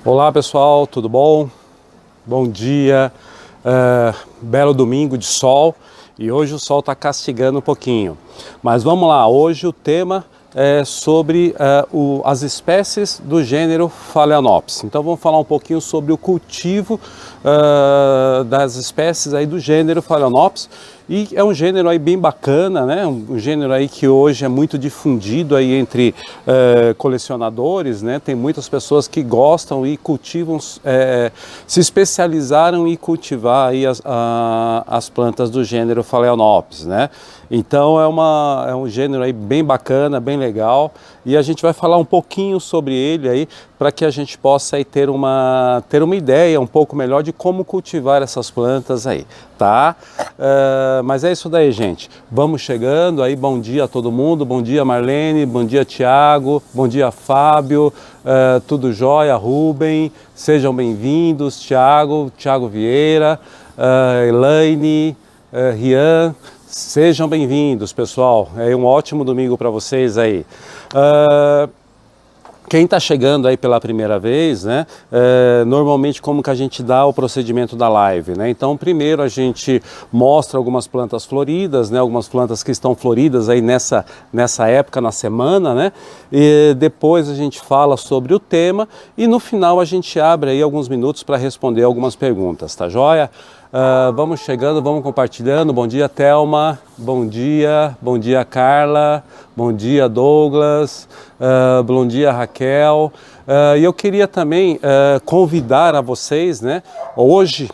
Olá pessoal, tudo bom? Bom dia, belo domingo de sol e hoje o sol está castigando um pouquinho. Mas vamos lá, hoje o tema é sobre as espécies do gênero Phalaenopsis. Então vamos falar um pouquinho sobre o cultivo das espécies aí do gênero Phalaenopsis. E é um gênero aí bem bacana, né? Um gênero aí que hoje é muito difundido aí entre colecionadores, né? Tem muitas pessoas que gostam e cultivam, se especializaram em cultivar aí as plantas do gênero Phalaenopsis, né? Então é um gênero aí bem bacana, bem legal, e a gente vai falar um pouquinho sobre ele aí para que a gente possa aí ter uma ideia um pouco melhor de como cultivar essas plantas aí, tá? Mas é isso daí, gente. Vamos chegando aí, bom dia a todo mundo, bom dia Marlene, bom dia Tiago, bom dia Fábio, tudo jóia, Rubem, sejam bem-vindos, Tiago Vieira, Elaine, Rian, sejam bem-vindos, pessoal. É um ótimo domingo para vocês aí. Quem está chegando aí pela primeira vez, né, normalmente como que a gente dá o procedimento da live, né? Então primeiro a gente mostra algumas plantas floridas, né, algumas plantas que estão floridas aí nessa época, na semana, né? E depois a gente fala sobre o tema e no final a gente abre aí alguns minutos para responder algumas perguntas, tá joia? Vamos chegando, vamos compartilhando. Bom dia, Thelma. Bom dia Carla. Bom dia, Douglas. Bom dia, Raquel. E eu queria também convidar a vocês, né, hoje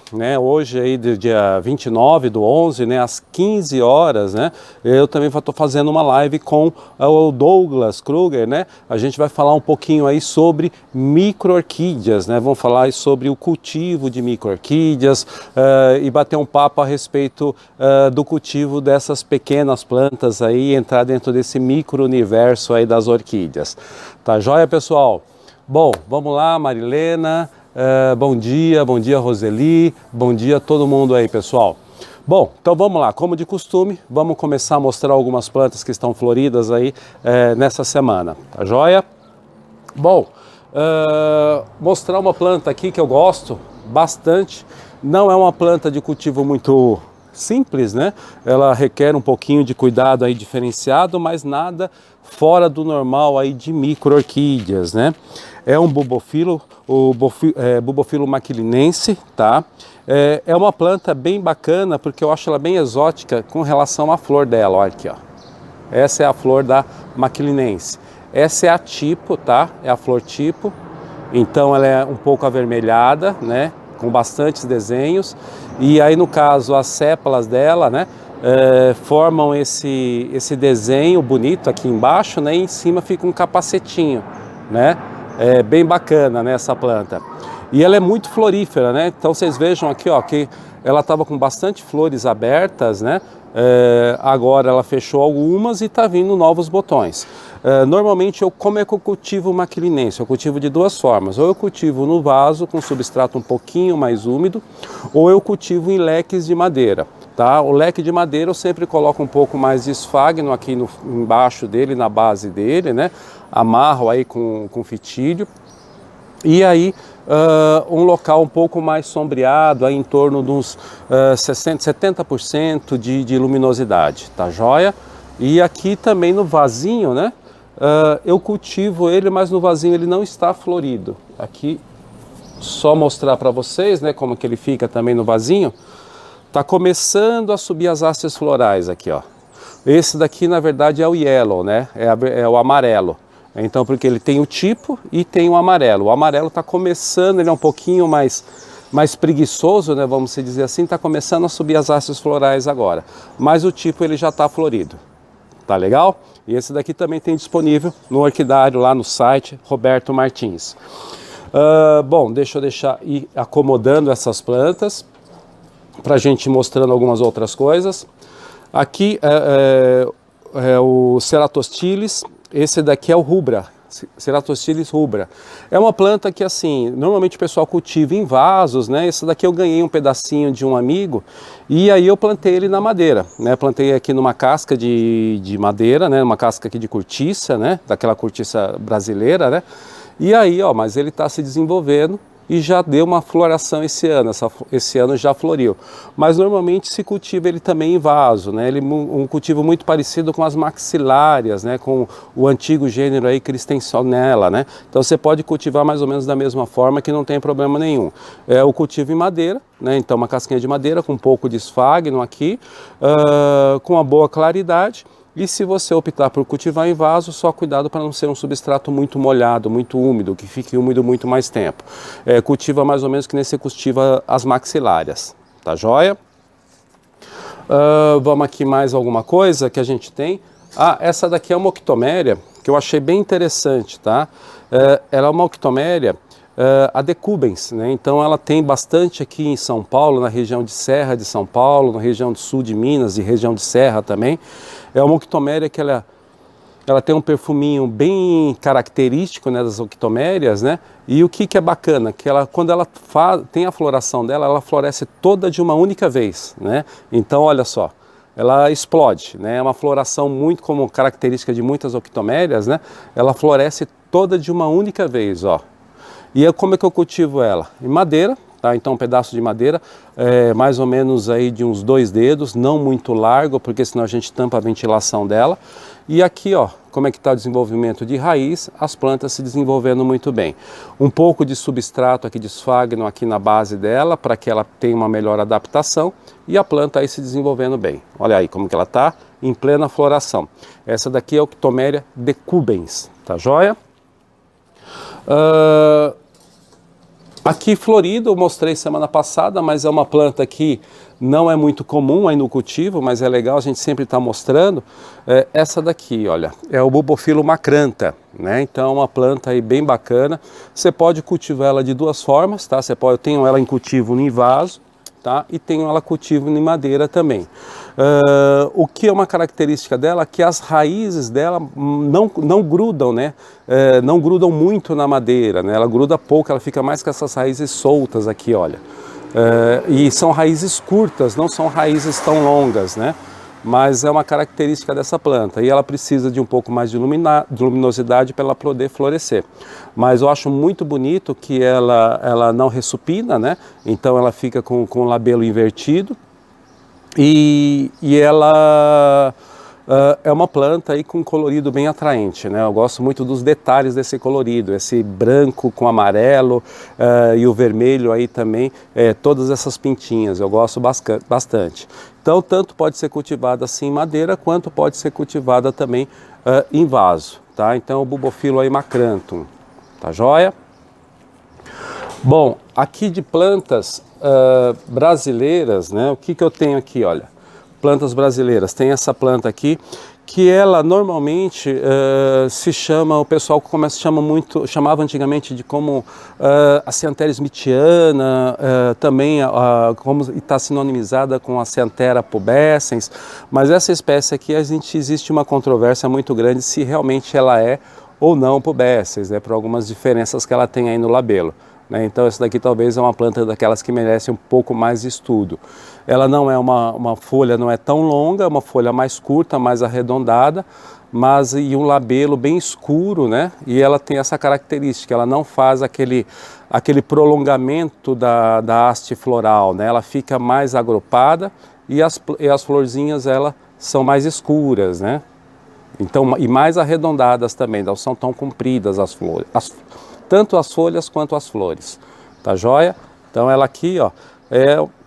aí do dia 29/11, né, às 15 horas, né, eu também estou fazendo uma live com o Douglas Kruger, né, a gente vai falar um pouquinho aí sobre micro-orquídeas, né, vamos falar aí sobre o cultivo de micro-orquídeas e bater um papo a respeito do cultivo dessas pequenas plantas aí, entrar dentro desse micro-universo aí das orquídeas. Tá joia, pessoal? Bom, vamos lá, Marilena, bom dia Roseli, bom dia a todo mundo aí, pessoal. Bom, então vamos lá, como de costume, vamos começar a mostrar algumas plantas que estão floridas aí nessa semana, tá joia? Bom, mostrar uma planta aqui que eu gosto bastante, não é uma planta de cultivo muito simples, né? Ela requer um pouquinho de cuidado aí diferenciado, mas nada fora do normal aí de micro-orquídeas, né? É um bulbofilo, bulbofilo maquilinense, tá? É uma planta bem bacana porque eu acho ela bem exótica com relação à flor dela, olha aqui, ó. Essa é a flor da maquilinense. Essa é a tipo, tá? É a flor tipo. Então ela é um pouco avermelhada, né? Com bastantes desenhos. E aí no caso as sépalas dela, né? Formam esse desenho bonito aqui embaixo, né? E em cima fica um capacetinho, né? É bem bacana, né, essa planta. E ela é muito florífera, né? Então vocês vejam aqui, ó, que ela estava com bastante flores abertas, né? Agora ela fechou algumas e está vindo novos botões. Normalmente como é que eu cultivo maquilinense? Eu cultivo de duas formas. Ou eu cultivo no vaso com substrato um pouquinho mais úmido, ou eu cultivo em leques de madeira. Tá? O leque de madeira eu sempre coloco um pouco mais de esfagno aqui embaixo dele, na base dele, né? Amarro aí com fitilho. E aí um local um pouco mais sombreado, aí em torno de uns 70% de luminosidade, tá joia? E aqui também no vasinho, né? Eu cultivo ele, mas no vasinho ele não está florido. Aqui, só mostrar para vocês, né, como que ele fica também no vasinho. Tá começando a subir as hastes florais aqui, ó. Esse daqui, na verdade, é o yellow, né? É o amarelo. Então, porque ele tem o tipo e tem o amarelo. O amarelo está começando, ele é um pouquinho mais preguiçoso, né? Vamos dizer assim, está começando a subir as hastes florais agora. Mas o tipo ele já está florido. Tá legal? E esse daqui também tem disponível no orquidário lá no site Roberto Martins. Bom, deixa eu ir acomodando essas plantas para a gente ir mostrando algumas outras coisas. Aqui é o Ceratostylis, esse daqui é o rubra, Ceratostylis rubra. É uma planta que assim, normalmente o pessoal cultiva em vasos, né? Esse daqui eu ganhei um pedacinho de um amigo e aí eu plantei ele na madeira, né? Plantei aqui numa casca de madeira, né? Uma casca aqui de cortiça, né? Daquela cortiça brasileira, né? E aí, ó, mas ele está se desenvolvendo e já deu uma floração esse ano, esse ano já floriu. Mas normalmente se cultiva ele também em vaso, né? Ele é um cultivo muito parecido com as maxilárias, né? Com o antigo gênero aí Christensenella, né? Então você pode cultivar mais ou menos da mesma forma que não tem problema nenhum. É o cultivo em madeira, né? Então uma casquinha de madeira com um pouco de esfagno aqui, com uma boa claridade. E se você optar por cultivar em vaso, só cuidado para não ser um substrato muito molhado, muito úmido, que fique úmido muito mais tempo. Cultiva mais ou menos que nem você cultiva as maxilárias, tá joia? Vamos aqui mais alguma coisa que a gente tem. Essa daqui é uma octoméria, que eu achei bem interessante, tá? Ela é uma octoméria a decubens, né? Então ela tem bastante aqui em São Paulo, na região de Serra de São Paulo, na região do sul de Minas e região de Serra também. É uma octoméria que ela tem um perfuminho bem característico, né, das octomérias, né? E o que é bacana, que ela, quando ela tem a floração dela, ela floresce toda de uma única vez, né? Então olha só, ela explode, né? É uma floração muito como característica de muitas octomérias, né? Ela floresce toda de uma única vez, ó. E como é que eu cultivo ela? Em madeira, tá? Então um pedaço de madeira, mais ou menos aí de uns 2 dedos, não muito largo, porque senão a gente tampa a ventilação dela. E aqui, ó, como é que está o desenvolvimento de raiz, as plantas se desenvolvendo muito bem. Um pouco de substrato aqui de esfagno aqui na base dela, para que ela tenha uma melhor adaptação, e a planta aí se desenvolvendo bem. Olha aí como que ela está, em plena floração. Essa daqui é a Octomeria decubens, tá joia? Aqui florido eu mostrei semana passada, mas é uma planta que não é muito comum aí no cultivo, mas é legal a gente sempre estar mostrando. Essa daqui, olha, é o Bulbophyllum macrantha, né? Então é uma planta aí bem bacana. Você pode cultivar ela de 2 formas, tá? Eu tenho ela em cultivo em vaso, tá? E tenho ela cultivo em madeira também. O que é uma característica dela é que as raízes dela não grudam, né? Não grudam muito na madeira, né? Ela gruda pouco, ela fica mais com essas raízes soltas aqui, olha. E são raízes curtas, não são raízes tão longas, né? Mas é uma característica dessa planta e ela precisa de um pouco mais de luminosidade para ela poder florescer. Mas eu acho muito bonito que ela não ressupina, né? Então ela fica com o labelo invertido e ela é uma planta aí com colorido bem atraente, né? Eu gosto muito dos detalhes desse colorido, esse branco com amarelo e o vermelho aí também, todas essas pintinhas, eu gosto bastante. Então, tanto pode ser cultivada assim em madeira, quanto pode ser cultivada também em vaso, tá? Então, o Bulbophyllum aí macranthum, tá joia? Bom, aqui de plantas brasileiras, né? O que eu tenho aqui, olha? Plantas brasileiras, tem essa planta aqui, que ela normalmente se chama, o pessoal chamava antigamente de como a Cyanthera smithiana, também como está sinonimizada com a Cyanthera pubescens, mas essa espécie aqui existe uma controvérsia muito grande se realmente ela é ou não pubescens, né, por algumas diferenças que ela tem aí no labelo. Então essa daqui talvez é uma planta daquelas que merece um pouco mais de estudo. Ela não é uma folha, não é tão longa, é uma folha mais curta, mais arredondada, mas e um labelo bem escuro, né? E ela tem essa característica, ela não faz aquele prolongamento da haste floral, né? Ela fica mais agrupada e as florzinhas ela são mais escuras, né? Então, e mais arredondadas também, não são tão compridas as flores. Tanto as folhas quanto as flores, tá joia? Então ela aqui, ó,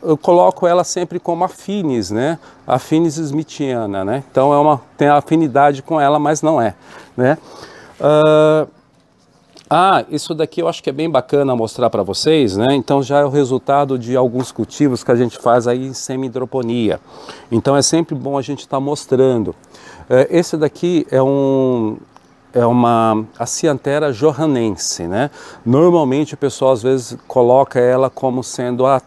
eu coloco ela sempre como Aphinis, né? Aphinis smithiana, né? Então tem afinidade com ela, mas não é, né? Isso daqui eu acho que é bem bacana mostrar para vocês, né? Então já é o resultado de alguns cultivos que a gente faz aí em semi-hidroponia. Então é sempre bom a gente estar mostrando. Esse daqui é a Cyanthera johannense, né? Normalmente o pessoal às vezes coloca ela como sendo a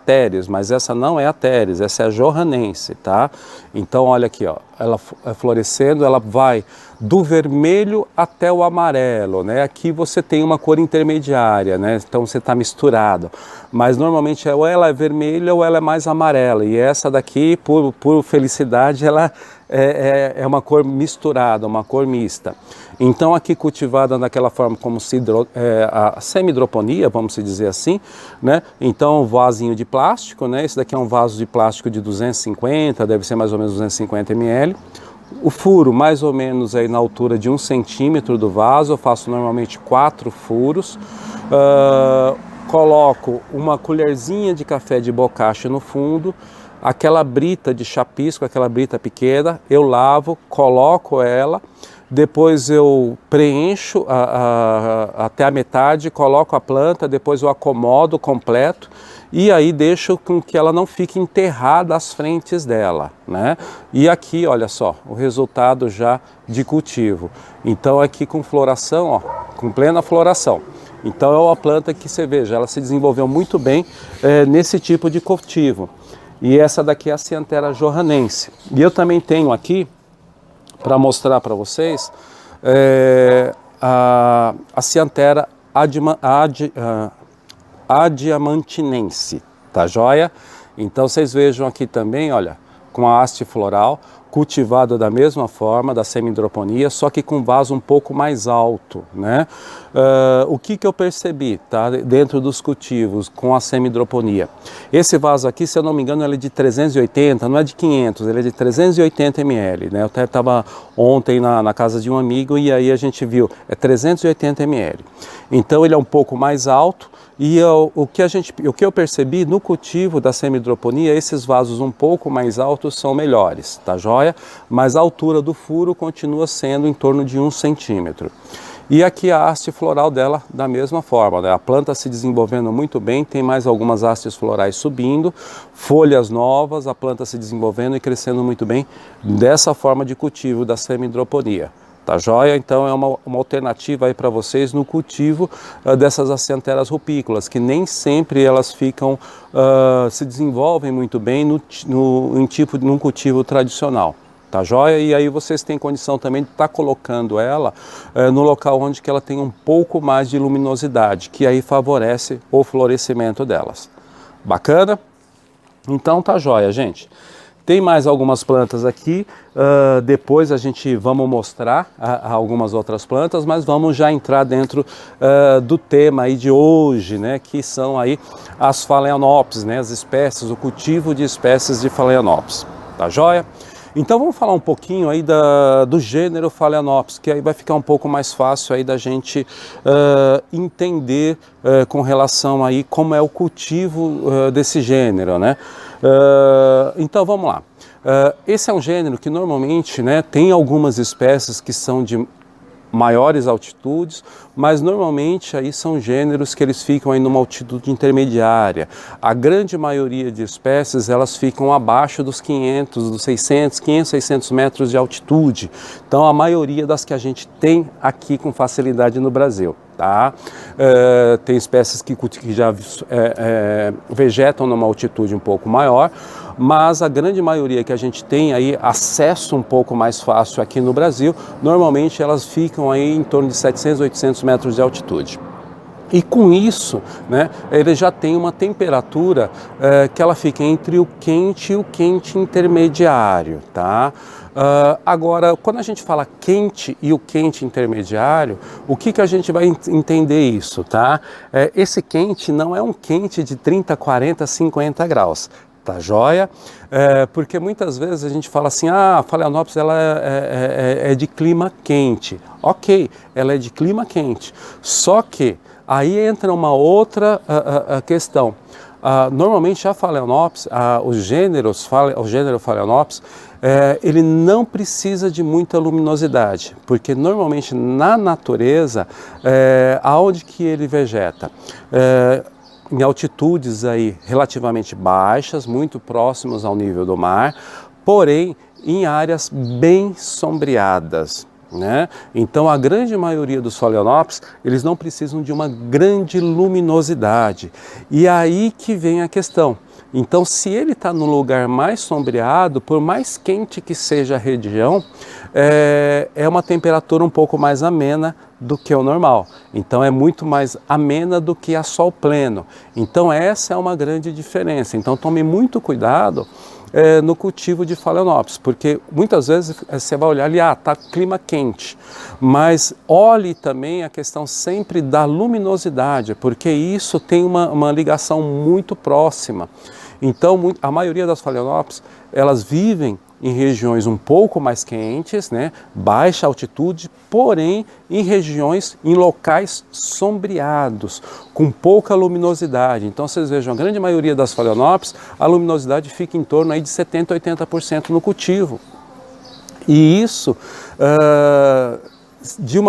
Teres, mas essa não é a Teres, essa é a johannense, tá? Então olha aqui, ó, ela florescendo, ela vai do vermelho até o amarelo, né? Aqui você tem uma cor intermediária, né? Então você está misturado, mas normalmente ou ela é vermelha ou ela é mais amarela, e essa daqui, por felicidade, ela é uma cor misturada, uma cor mista. Então aqui cultivada daquela forma como a semi-hidroponia, vamos dizer assim, né? Então um vasinho de plástico, né? Esse daqui é um vaso de plástico de 250, deve ser mais ou menos 250 ml. O furo mais ou menos aí na altura de 1 centímetro do vaso, eu faço normalmente 4 furos. Coloco uma colherzinha de café de bocacha no fundo, aquela brita de chapisco, aquela brita pequena, eu lavo, coloco ela, depois eu preencho até a metade, coloco a planta, depois eu acomodo completo e aí deixo com que ela não fique enterrada às frentes dela, né? E aqui, olha só, o resultado já de cultivo. Então aqui com floração, ó, com plena floração. Então é uma planta que você veja, ela se desenvolveu muito bem nesse tipo de cultivo. E essa daqui é a Cyanthera johannense. E eu também tenho aqui, para mostrar para vocês, a Cyanthera adiamantinense, tá joia? Então vocês vejam aqui também, olha, com a haste floral, cultivado da mesma forma, da semi-hidroponia, só que com vaso um pouco mais alto, né? O que eu percebi, tá? Dentro dos cultivos com a semi-hidroponia. Esse vaso aqui, se eu não me engano, ele é de 380, não é de 500, ele é de 380 ml, né? Eu até estava ontem na casa de um amigo e aí a gente viu, é 380 ml. Então ele é um pouco mais alto. E o que eu percebi no cultivo da semi-hidroponia, esses vasos um pouco mais altos são melhores, tá joia? Mas a altura do furo continua sendo em torno de 1 centímetro. E aqui a haste floral dela da mesma forma, né? A planta se desenvolvendo muito bem, tem mais algumas hastes florais subindo, folhas novas, a planta se desenvolvendo e crescendo muito bem dessa forma de cultivo da semi-hidroponia. Tá joia? Então é uma alternativa aí para vocês no cultivo dessas Acyantheras rupícolas, que nem sempre elas ficam, se desenvolvem muito bem num cultivo tradicional. Tá joia? E aí vocês têm condição também de estar colocando ela no local onde que ela tem um pouco mais de luminosidade, que aí favorece o florescimento delas. Bacana? Então tá joia, gente. Tem mais algumas plantas aqui, depois vamos mostrar algumas outras plantas, mas vamos já entrar dentro do tema aí de hoje, né, que são aí as Phalaenopsis, né, as espécies, o cultivo de espécies de Phalaenopsis, tá joia? Então vamos falar um pouquinho aí do gênero Phalaenopsis, que aí vai ficar um pouco mais fácil aí da gente entender com relação aí como é o cultivo desse gênero, né? Então vamos lá. Esse é um gênero que normalmente, né, tem algumas espécies que são de maiores altitudes, mas normalmente aí são gêneros que eles ficam aí numa altitude intermediária. A grande maioria de espécies, elas ficam abaixo dos 500, dos 600, 500, 600 metros de altitude. Então a maioria das que a gente tem aqui com facilidade no Brasil. Tá? Tem espécies que já vegetam numa altitude um pouco maior, mas a grande maioria que a gente tem aí acesso um pouco mais fácil aqui no Brasil, normalmente elas ficam aí em torno de 700, 800 metros de altitude. E com isso, né, ele já tem uma temperatura que ela fica entre o quente e o quente intermediário, tá? Agora, quando a gente fala quente e o quente intermediário, o que a gente vai entender isso, tá? Esse quente não é um quente de 30, 40, 50 graus. Tá joia? Porque muitas vezes a gente fala assim, a Phalaenopsis ela é de clima quente. Ok, ela é de clima quente. Só que aí entra uma outra questão. Normalmente a Phalaenopsis, o gênero Phalaenopsis, ele não precisa de muita luminosidade, porque normalmente na natureza, aonde que ele vegeta? Em altitudes aí relativamente baixas, muito próximas ao nível do mar, porém em áreas bem sombreadas, né? Então a grande maioria dos Phalaenopsis, eles não precisam de uma grande luminosidade. E aí que vem a questão. Então, se ele está no lugar mais sombreado, por mais quente que seja a região, é uma temperatura um pouco mais amena do que o normal. Então, é muito mais amena do que a sol pleno. Então, essa é uma grande diferença. Então, tome muito cuidado no cultivo de Phalaenopsis, porque muitas vezes você vai olhar ali, está clima quente, mas olhe também a questão sempre da luminosidade, porque isso tem uma ligação muito próxima. Então, a maioria das Phalaenopsis, elas vivem em regiões um pouco mais quentes, né, baixa altitude, porém em regiões, em locais sombreados, com pouca luminosidade. Então vocês vejam, a grande maioria das Phalaenopsis, a luminosidade fica em torno aí de 70% a 80% no cultivo. E isso, de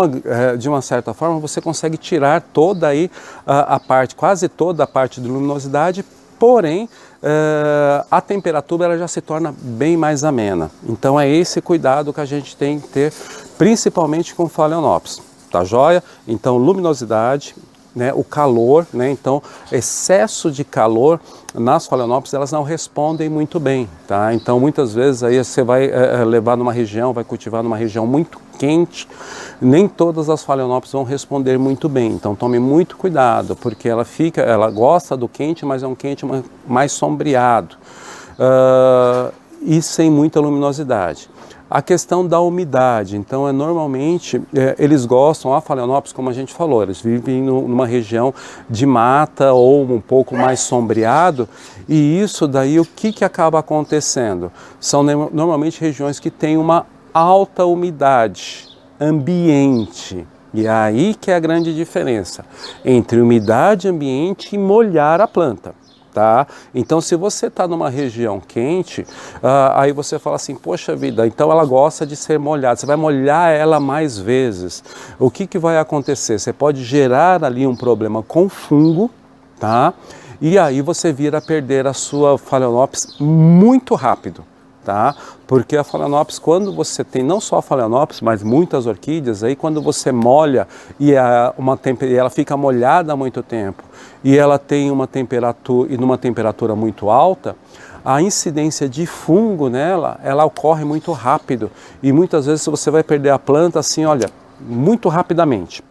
uma certa forma, você consegue tirar toda aí a parte, quase toda a parte de luminosidade, porém, a temperatura ela já se torna bem mais amena. Então é esse cuidado que a gente tem que ter, principalmente com Phalaenopsis, tá joia? Então luminosidade, né, o calor, né, então excesso de calor nas Phalaenopsis elas não respondem muito bem, tá? Então muitas vezes aí você vai levar numa região, vai cultivar numa região muito quente, nem todas as Phalaenopsis vão responder muito bem, então tome muito cuidado, porque ela gosta do quente, mas é um quente mais sombreado e sem muita luminosidade. A questão da umidade, então normalmente eles gostam, a Phalaenopsis, como a gente falou, eles vivem numa região de mata ou um pouco mais sombreado, e isso daí o que acaba acontecendo? São normalmente regiões que têm uma alta umidade ambiente, e é aí que é a grande diferença entre umidade ambiente e molhar a planta. Tá? Então, se você está numa região quente, aí você fala assim, poxa vida, então ela gosta de ser molhada, você vai molhar ela mais vezes. O que vai acontecer? Você pode gerar ali um problema com fungo, tá? E aí você vira a perder a sua Phalaenopsis muito rápido. Tá? Porque a Phalaenopsis, quando você tem não só a Phalaenopsis, mas muitas orquídeas, aí quando você molha e ela fica molhada há muito tempo e ela tem uma temperatura e numa temperatura muito alta, a incidência de fungo nela, ela ocorre muito rápido e muitas vezes você vai perder a planta assim, olha, muito rapidamente.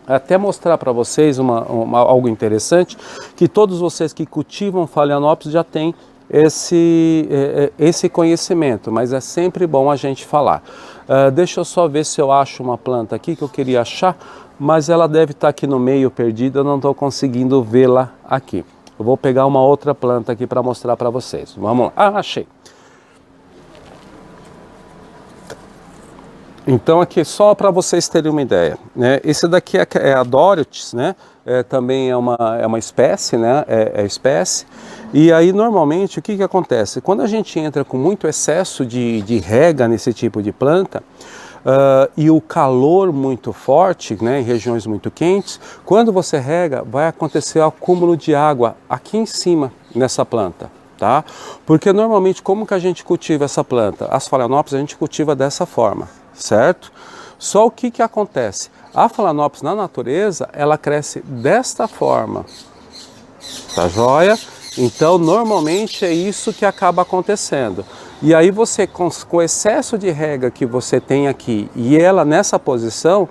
Até mostrar para vocês algo interessante, que todos vocês que cultivam Phalaenopsis já têm esse conhecimento, mas é sempre bom a gente falar. Deixa eu só ver se eu acho uma planta aqui que eu queria achar, mas ela deve estar aqui no meio perdida, eu não estou conseguindo vê-la aqui. Eu vou pegar uma outra planta aqui para mostrar para vocês. Vamos lá. Achei. Então aqui só para vocês terem uma ideia, né? Esse daqui é a Doriothis, né? Também é uma espécie, né? É espécie. E aí normalmente o que acontece? Quando a gente entra com muito excesso de rega nesse tipo de planta e o calor muito forte, né? Em regiões muito quentes, quando você rega vai acontecer o acúmulo de água aqui em cima nessa planta. Tá? Porque normalmente como que a gente cultiva essa planta? As Phalaenopsis a gente cultiva dessa forma, certo? Só o que acontece? A Phalaenopsis na natureza, ela cresce desta forma, tá joia? Então normalmente é isso que acaba acontecendo. E aí você, com o excesso de rega que você tem aqui e ela nessa posição,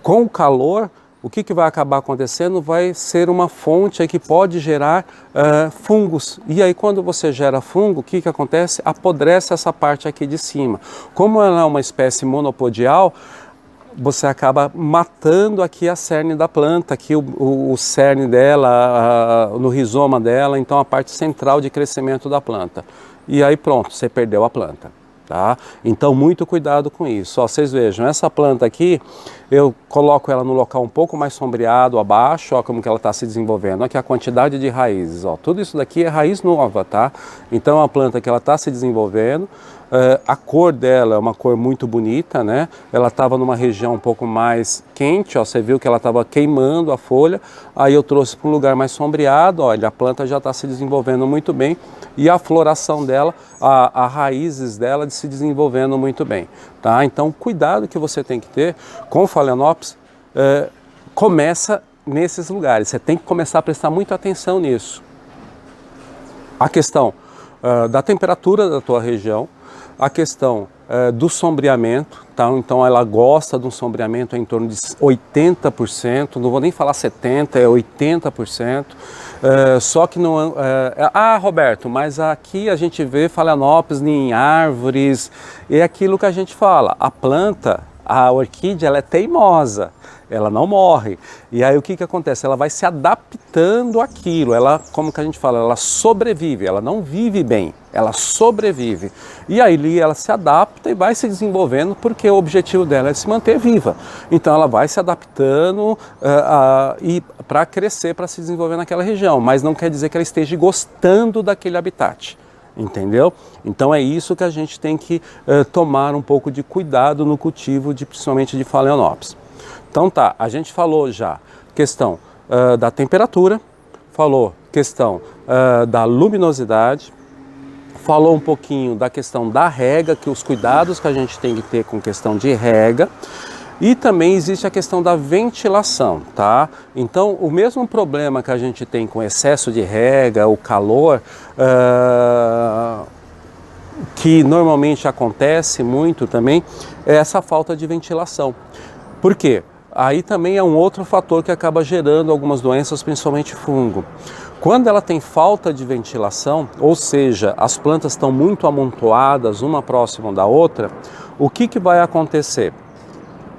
com o calor, o que vai acabar acontecendo? Vai ser uma fonte aí que pode gerar fungos. E aí quando você gera fungo, o que acontece? Apodrece essa parte aqui de cima. Como ela é uma espécie monopodial, você acaba matando aqui a cerne da planta, aqui o cerne dela, no rizoma dela, então a parte central de crescimento da planta. E aí pronto, você perdeu a planta. Tá? Então muito cuidado com isso. Ó, vocês vejam, essa planta aqui, eu coloco ela no local um pouco mais sombreado, abaixo, ó, como que ela está se desenvolvendo. Aqui a quantidade de raízes, ó, tudo isso daqui é raiz nova, tá? Então é uma planta que ela está se desenvolvendo, a cor dela é uma cor muito bonita, né? Ela estava numa região um pouco mais quente, ó, você viu que ela estava queimando a folha, aí eu trouxe para um lugar mais sombreado, olha, a planta já está se desenvolvendo muito bem e a floração dela, as raízes dela se desenvolvendo muito bem, tá? Então, cuidado que você tem que ter com Phalaenopsis, começa nesses lugares, você tem que começar a prestar muita atenção nisso. A questão da temperatura da tua região, a questão do sombreamento, tá? Então ela gosta de um sombreamento em torno de 80%, não vou nem falar 70%, é 80%. Só que não... Roberto, mas aqui a gente vê Phalaenopsis em árvores, e é aquilo que a gente fala, a planta, a orquídea, ela é teimosa, ela não morre. E aí o que acontece? Ela vai se adaptando àquilo, ela, como que a gente fala, ela sobrevive, ela não vive bem, ela sobrevive. E aí ela se adapta e vai se desenvolvendo, porque o objetivo dela é se manter viva. Então ela vai se adaptando e para crescer, para se desenvolver naquela região, mas não quer dizer que ela esteja gostando daquele habitat. Entendeu? Então é isso que a gente tem que tomar um pouco de cuidado no cultivo, principalmente de Phalaenopsis. Então tá, a gente falou já questão da temperatura, falou questão da luminosidade, falou um pouquinho da questão da rega, que os cuidados que a gente tem que ter com questão de rega. E também existe a questão da ventilação, tá? Então, o mesmo problema que a gente tem com excesso de rega, o calor, que normalmente acontece muito também, é essa falta de ventilação. Por quê? Aí também é um outro fator que acaba gerando algumas doenças, principalmente fungo. Quando ela tem falta de ventilação, ou seja, as plantas estão muito amontoadas, uma próxima da outra, o que vai acontecer?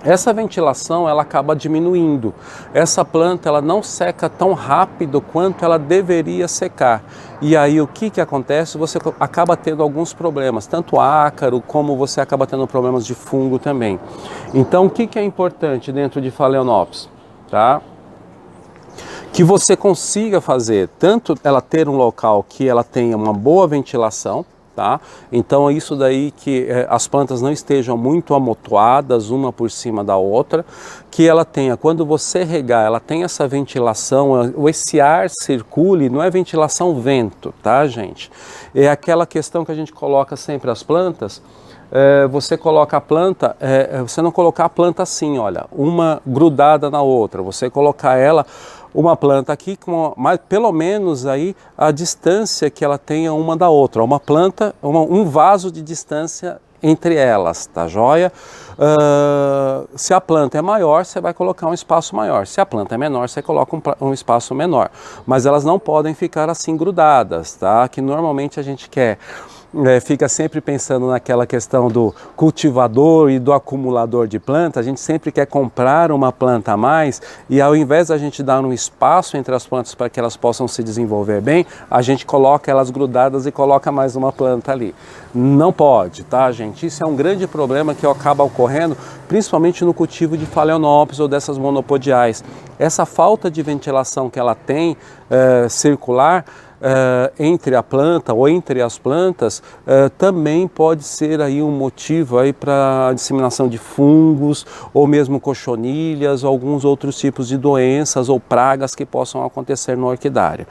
Essa ventilação ela acaba diminuindo. Essa planta ela não seca tão rápido quanto ela deveria secar. E aí o que acontece? Você acaba tendo alguns problemas, tanto ácaro como você acaba tendo problemas de fungo também. Então o que é importante dentro de Phalaenopsis? Tá? Que você consiga fazer, tanto ela ter um local que ela tenha uma boa ventilação, tá? Então é isso daí que as plantas não estejam muito amontoadas uma por cima da outra, que ela tenha, quando você regar, ela tem essa ventilação, esse ar circule, não é ventilação vento, tá, gente? É aquela questão que a gente coloca sempre as plantas, você coloca a planta, você não colocar a planta assim, olha, uma grudada na outra, você colocar ela, uma planta aqui, mas pelo menos aí a distância que ela tenha uma da outra, uma planta, um vaso de distância entre elas, tá joia? Se a planta é maior, você vai colocar um espaço maior, se a planta é menor, você coloca um espaço menor, mas elas não podem ficar assim grudadas, tá? Que normalmente a gente quer... fica sempre pensando naquela questão do cultivador e do acumulador de planta, a gente sempre quer comprar uma planta a mais e ao invés da gente dar um espaço entre as plantas para que elas possam se desenvolver bem, a gente coloca elas grudadas e coloca mais uma planta ali. Não pode, tá, gente? Isso é um grande problema que acaba ocorrendo principalmente no cultivo de Phalaenopsis ou dessas monopodiais. Essa falta de ventilação que ela tem circular, entre a planta ou entre as plantas, também pode ser aí um motivo aí para a disseminação de fungos ou mesmo cochonilhas ou alguns outros tipos de doenças ou pragas que possam acontecer no orquidário.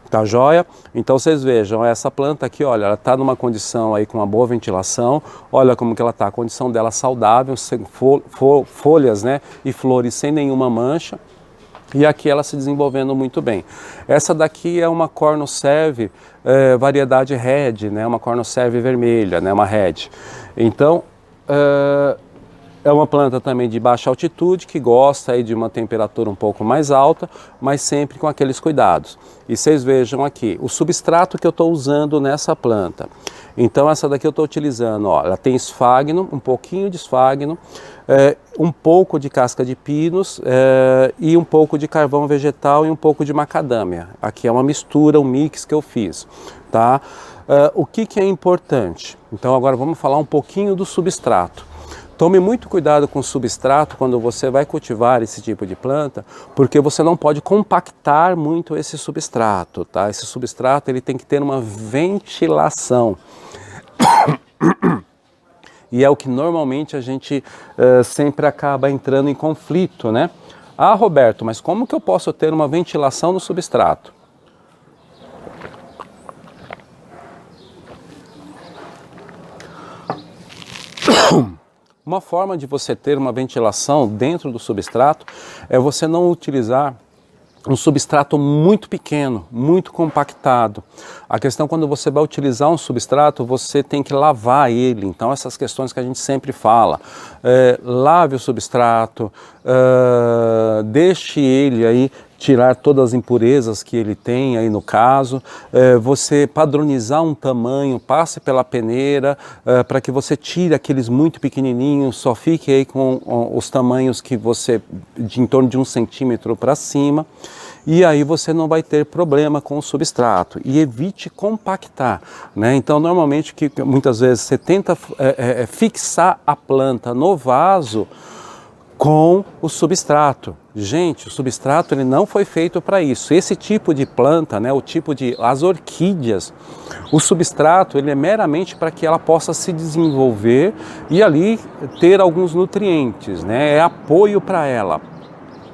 Tá joia? Então vocês vejam, essa planta aqui, olha, ela está numa condição aí com uma boa ventilação, olha como que ela está, a condição dela saudável, folhas, né, e flores sem nenhuma mancha. E aqui ela se desenvolvendo muito bem. Essa daqui é uma Cornoserve, variedade Red, né? Uma Cornoserve vermelha, né? Uma Red. Então, é uma planta também de baixa altitude, que gosta aí de uma temperatura um pouco mais alta, mas sempre com aqueles cuidados. E vocês vejam aqui, o substrato que eu estou usando nessa planta. Então essa daqui eu estou utilizando, ó, ela tem esfagno, um pouquinho de esfagno, um pouco de casca de pinos e um pouco de carvão vegetal e um pouco de macadâmia. Aqui é uma mistura, um mix que eu fiz, tá? O que é importante? Então agora vamos falar um pouquinho do substrato. Tome muito cuidado com o substrato quando você vai cultivar esse tipo de planta, porque você não pode compactar muito esse substrato, tá? Esse substrato ele tem que ter uma ventilação. E é o que normalmente a gente sempre acaba entrando em conflito, né? Ah, Roberto, mas como que eu posso ter uma ventilação no substrato? Uma forma de você ter uma ventilação dentro do substrato é você não utilizar um substrato muito pequeno, muito compactado. A questão quando você vai utilizar um substrato, você tem que lavar ele. Então essas questões que a gente sempre fala, lave o substrato, deixe ele aí tirar todas as impurezas que ele tem aí no caso, você padronizar um tamanho, passe pela peneira, para que você tire aqueles muito pequenininhos, só fique aí com os tamanhos que você, de em torno de 1 centímetro para cima, e aí você não vai ter problema com o substrato. E evite compactar, né? Então, normalmente, muitas vezes você tenta fixar a planta no vaso com o substrato. Gente, o substrato ele não foi feito para isso. Esse tipo de planta, né, o tipo de as orquídeas, o substrato ele é meramente para que ela possa se desenvolver e ali ter alguns nutrientes, né? É apoio para ela.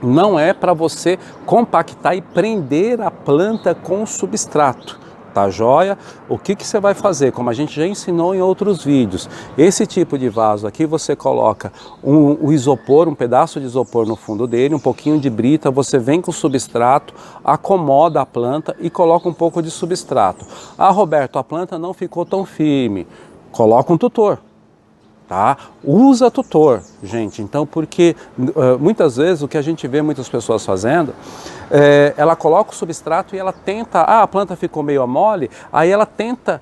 Não é para você compactar e prender a planta com o substrato. Tá joia? O que você vai fazer? Como a gente já ensinou em outros vídeos, esse tipo de vaso aqui você coloca um isopor, um pedaço de isopor no fundo dele, um pouquinho de brita, você vem com o substrato, acomoda a planta e coloca um pouco de substrato. Ah, Roberto, a planta não ficou tão firme. Coloca um tutor. Tá? Usa tutor, gente, então porque muitas vezes o que a gente vê muitas pessoas fazendo, ela coloca o substrato e ela tenta, a planta ficou meio mole, aí ela tenta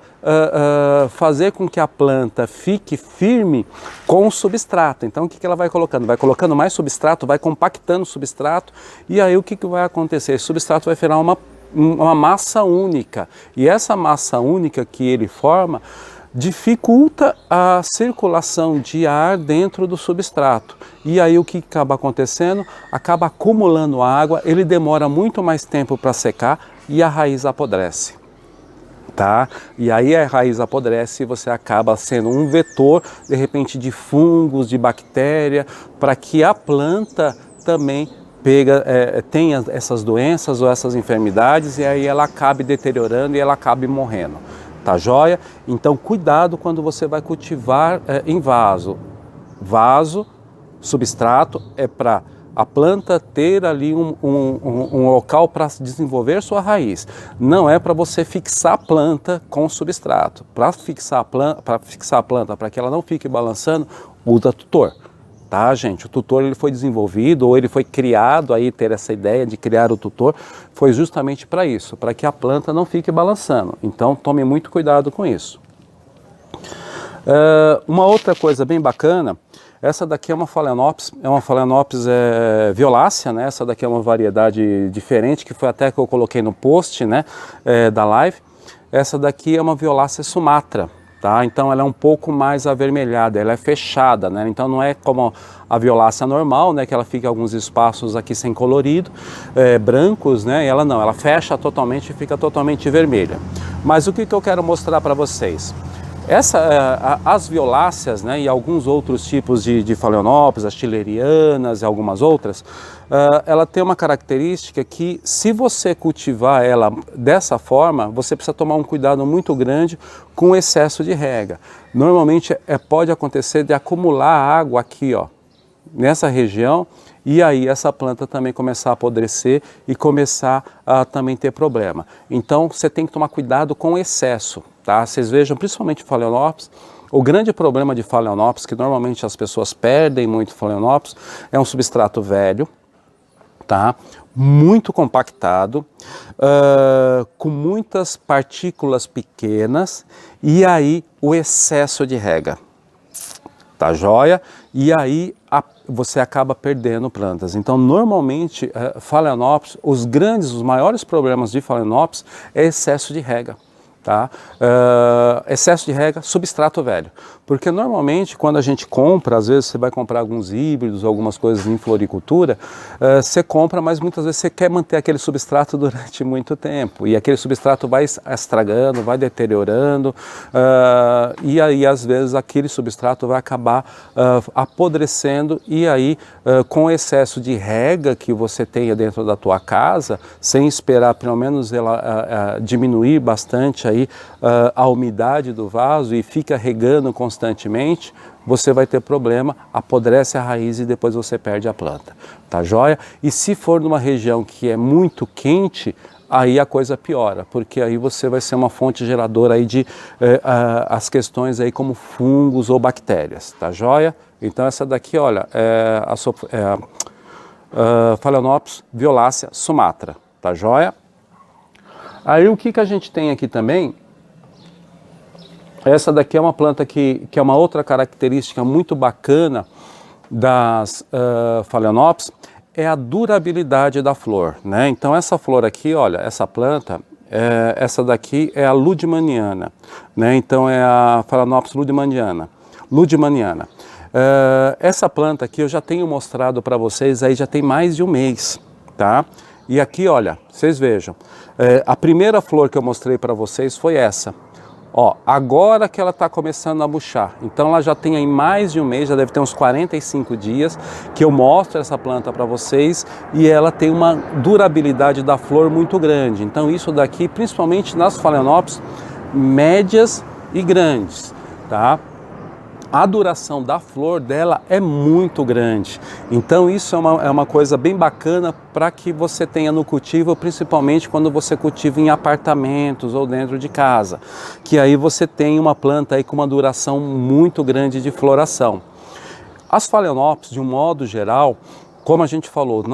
fazer com que a planta fique firme com o substrato. Então o que ela vai colocando? Vai colocando mais substrato, vai compactando o substrato e aí o que vai acontecer? Esse substrato vai virar uma massa única e essa massa única que ele forma dificulta a circulação de ar dentro do substrato. E aí o que acaba acontecendo? Acaba acumulando água, ele demora muito mais tempo para secar e a raiz apodrece. Tá? E aí a raiz apodrece e você acaba sendo um vetor, de repente, de fungos, de bactéria, para que a planta também tenha essas doenças ou essas enfermidades e aí ela acabe deteriorando e ela acabe morrendo. Tá joia? Então cuidado quando você vai cultivar em vaso. Vaso, substrato é para a planta ter ali um local para desenvolver sua raiz. Não é para você fixar a planta com substrato. Para fixar a planta, para que ela não fique balançando, usa tutor. Tá, gente? O tutor ele foi desenvolvido ou ele foi criado aí, ter essa ideia de criar o tutor, foi justamente para isso, para que a planta não fique balançando. Então tome muito cuidado com isso. Uma outra coisa bem bacana, essa daqui é uma Phalaenopsis, violácea, né? Essa daqui é uma variedade diferente, que foi até que eu coloquei no post, né, da live. Essa daqui é uma Violácea Sumatra. Tá? Então ela é um pouco mais avermelhada, ela é fechada, né? Então não é como a violácea normal, né? Que ela fica alguns espaços aqui sem colorido, brancos, né? E ela não, ela fecha totalmente e fica totalmente vermelha. Mas o que eu quero mostrar para vocês? As violáceas, né, e alguns outros tipos de Phalaenopsis, as chilerianas e algumas outras, ela tem uma característica que, se você cultivar ela dessa forma, você precisa tomar um cuidado muito grande com o excesso de rega. Normalmente pode acontecer de acumular água aqui, ó, nessa região, e aí essa planta também começar a apodrecer e começar a também ter problema. Então você tem que tomar cuidado com o excesso, tá? Vocês vejam, principalmente Phalaenopsis, o grande problema de Phalaenopsis, que normalmente as pessoas perdem muito Phalaenopsis, é um substrato velho, tá? Muito compactado, com muitas partículas pequenas e aí o excesso de rega. Tá joia? E aí você acaba perdendo plantas. Então, normalmente, Phalaenopsis, os maiores problemas de Phalaenopsis é excesso de rega. Tá? Excesso de rega, substrato velho. Porque normalmente quando a gente compra, às vezes você vai comprar alguns híbridos, algumas coisas em floricultura, você compra, mas muitas vezes você quer manter aquele substrato durante muito tempo. E aquele substrato vai estragando, vai deteriorando, e aí às vezes aquele substrato vai acabar apodrecendo e aí com o excesso de rega que você tenha dentro da tua casa, sem esperar pelo menos ela diminuir bastante aí a umidade do vaso e fica regando constantemente, você vai ter problema, apodrece a raiz e depois você perde a planta, tá joia? E se for numa região que é muito quente, aí a coisa piora, porque aí você vai ser uma fonte geradora aí de as questões aí como fungos ou bactérias, tá joia? Então essa daqui, olha, Phalaenopsis violacea sumatra, tá joia? Aí o que a gente tem aqui também, essa daqui é uma planta que é uma outra característica muito bacana das Phalaenopsis, é a durabilidade da flor, né? Então essa flor aqui, olha, essa planta, essa daqui é a Ludmaniana, né? Então é a Phalaenopsis ludmaniana. Essa planta aqui eu já tenho mostrado para vocês aí já tem mais de um mês, tá? E aqui, olha, vocês vejam, a primeira flor que eu mostrei para vocês foi essa. Ó, agora que ela está começando a murchar, então ela já tem aí mais de um mês, já deve ter uns 45 dias que eu mostro essa planta para vocês e ela tem uma durabilidade da flor muito grande. Então isso daqui, principalmente nas Phalaenopsis médias e grandes, tá? A duração da flor dela é muito grande, então isso é uma coisa bem bacana para que você tenha no cultivo, principalmente quando você cultiva em apartamentos ou dentro de casa, que aí você tem uma planta aí com uma duração muito grande de floração. As Phalaenopsis, de um modo geral, como a gente falou,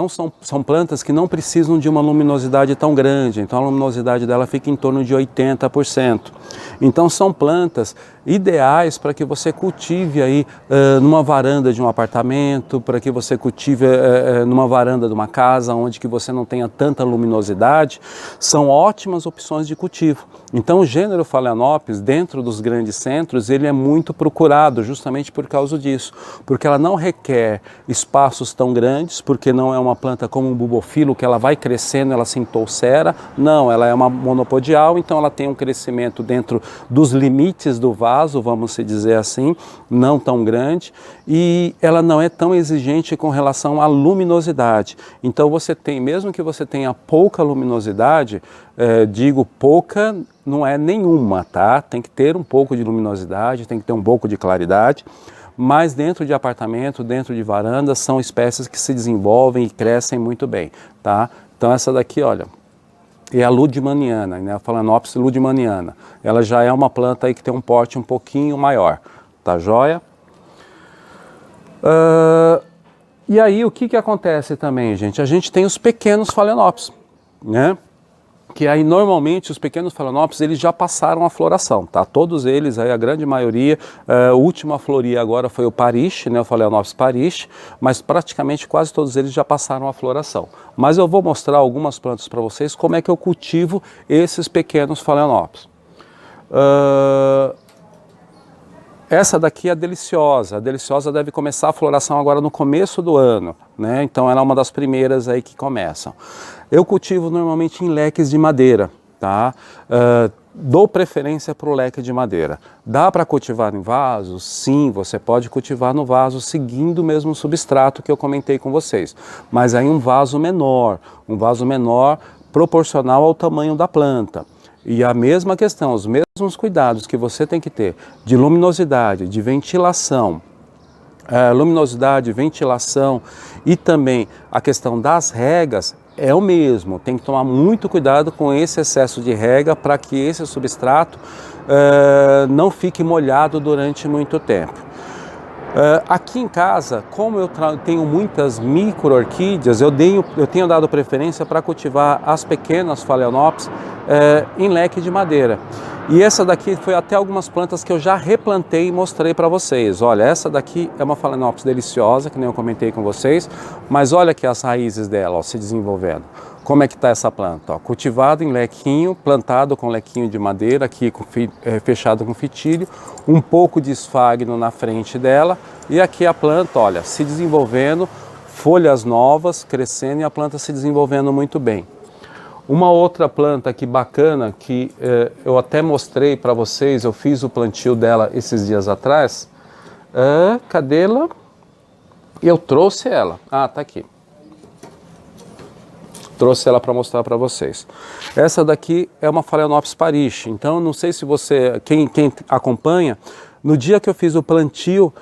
são plantas que não precisam de uma luminosidade tão grande, então a luminosidade dela fica em torno de 80%. Então são plantas ideais para que você cultive aí numa varanda de um apartamento, para que você cultive numa varanda de uma casa onde que você não tenha tanta luminosidade, são ótimas opções de cultivo. Então o gênero Phalaenopsis dentro dos grandes centros ele é muito procurado justamente por causa disso, porque ela não requer espaços tão grandes, porque não é uma planta como um bulbofilo que ela vai crescendo, ela se entolcera, não, ela é uma monopodial, então ela tem um crescimento dentro dos limites do vaso, vamos dizer assim, não tão grande, e ela não é tão exigente com relação à luminosidade. Então você tem, mesmo que você tenha pouca luminosidade, digo pouca, não é nenhuma, tá? Tem que ter um pouco de luminosidade, tem que ter um pouco de claridade, mas dentro de apartamento, dentro de varandas, são espécies que se desenvolvem e crescem muito bem, tá? Então essa daqui, olha, é a ludmaniana, né? A Phalaenopsis ludmaniana. Ela já é uma planta aí que tem um porte um pouquinho maior, tá joia? E aí o que acontece também, gente? A gente tem os pequenos Phalaenopsis, né? Que aí normalmente os pequenos Phalaenopsis eles já passaram a floração, tá? Todos eles, aí a grande maioria, a última a florir agora foi o Parish, né? O Phalaenopsis Parish, mas praticamente quase todos eles já passaram a floração. Mas eu vou mostrar algumas plantas para vocês como é que eu cultivo esses pequenos Phalaenopsis. Essa daqui é a deliciosa deve começar a floração agora no começo do ano, né? Então ela é uma das primeiras aí que começam. Eu cultivo normalmente em leques de madeira, tá? Dou preferência para o leque de madeira. Dá para cultivar em vasos? Sim, você pode cultivar no vaso seguindo o mesmo substrato que eu comentei com vocês, mas aí um vaso menor proporcional ao tamanho da planta. E a mesma questão, os mesmos cuidados que você tem que ter de luminosidade, de ventilação, e também a questão das regas é o mesmo. Tem que tomar muito cuidado com esse excesso de rega para que esse substrato não fique molhado durante muito tempo. Aqui em casa, como eu tenho muitas micro-orquídeas, eu tenho dado preferência para cultivar as pequenas Phalaenopsis em leque de madeira. E essa daqui foi até algumas plantas que eu já replantei e mostrei para vocês. Olha, essa daqui é uma Phalaenopsis deliciosa, que nem eu comentei com vocês, mas olha aqui as raízes dela, ó, se desenvolvendo. Como é que está essa planta? Ó, cultivado em lequinho, plantado com lequinho de madeira, aqui fechado com fitilho, um pouco de esfagno na frente dela, e aqui a planta, olha, se desenvolvendo, folhas novas, crescendo e a planta se desenvolvendo muito bem. Uma outra planta aqui bacana, que eu até mostrei para vocês, eu fiz o plantio dela esses dias atrás, cadê ela? Eu trouxe ela, tá aqui. Trouxe ela para mostrar para vocês. Essa daqui é uma Phalaenopsis Parish, então não sei se você, quem acompanha, no dia que eu fiz o plantio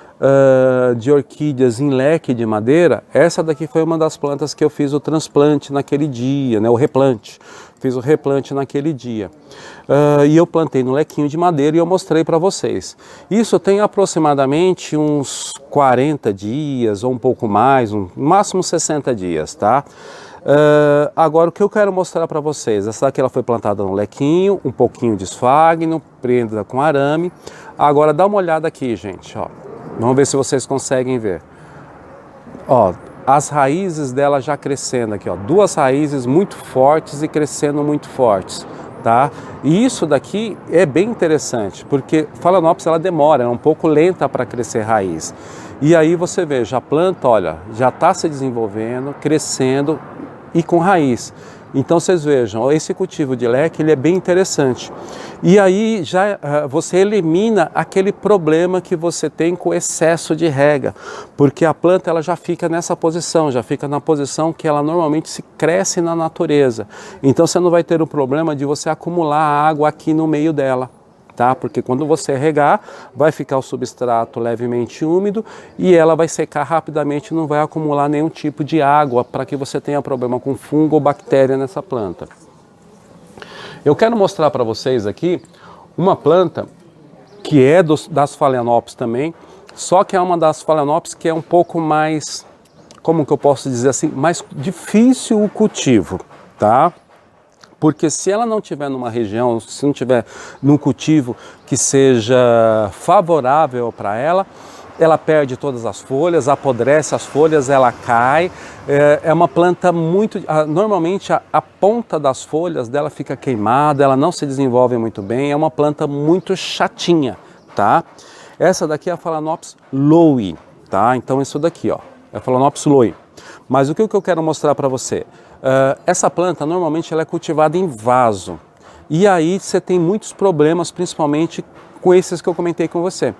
de orquídeas em leque de madeira, essa daqui foi uma das plantas que eu fiz o transplante naquele dia, né, o replante. Fiz o replante naquele dia. E eu plantei no lequinho de madeira e eu mostrei para vocês. Isso tem aproximadamente uns 40 dias ou um pouco mais, no máximo 60 dias, tá? Agora o que eu quero mostrar para vocês, essa daqui ela foi plantada no lequinho, um pouquinho de esfagno, prenda com arame. Agora dá uma olhada aqui, gente, ó. Vamos ver se vocês conseguem ver. Ó, as raízes dela já crescendo aqui, ó, duas raízes muito fortes e crescendo muito fortes, tá? E isso daqui é bem interessante, porque Phalaenopsis ela demora, é um pouco lenta para crescer raiz. E aí você veja, a planta, olha, já está se desenvolvendo, crescendo e com raiz. Então vocês vejam, esse cultivo de leque ele é bem interessante. E aí já você elimina aquele problema que você tem com excesso de rega, porque a planta ela já fica nessa posição, já fica na posição que ela normalmente se cresce na natureza. Então você não vai ter o problema de você acumular água aqui no meio dela. Tá? Porque quando você regar, vai ficar o substrato levemente úmido e ela vai secar rapidamente, não vai acumular nenhum tipo de água para que você tenha problema com fungo ou bactéria nessa planta. Eu quero mostrar para vocês aqui uma planta que é das Phalaenopsis também, só que é uma das Phalaenopsis que é um pouco mais, como que eu posso dizer assim, mais difícil o cultivo, tá? Porque se ela não estiver numa região, se não estiver num cultivo que seja favorável para ela, ela perde todas as folhas, apodrece as folhas, ela cai. É uma planta muito... Normalmente a ponta das folhas dela fica queimada, ela não se desenvolve muito bem, é uma planta muito chatinha, tá? Essa daqui é a Phalaenopsis loei, tá? Então isso daqui, ó, é a Phalaenopsis loei. Mas o que eu quero mostrar para você? Essa planta normalmente ela é cultivada em vaso e aí você tem muitos problemas, principalmente com esses que eu comentei com você.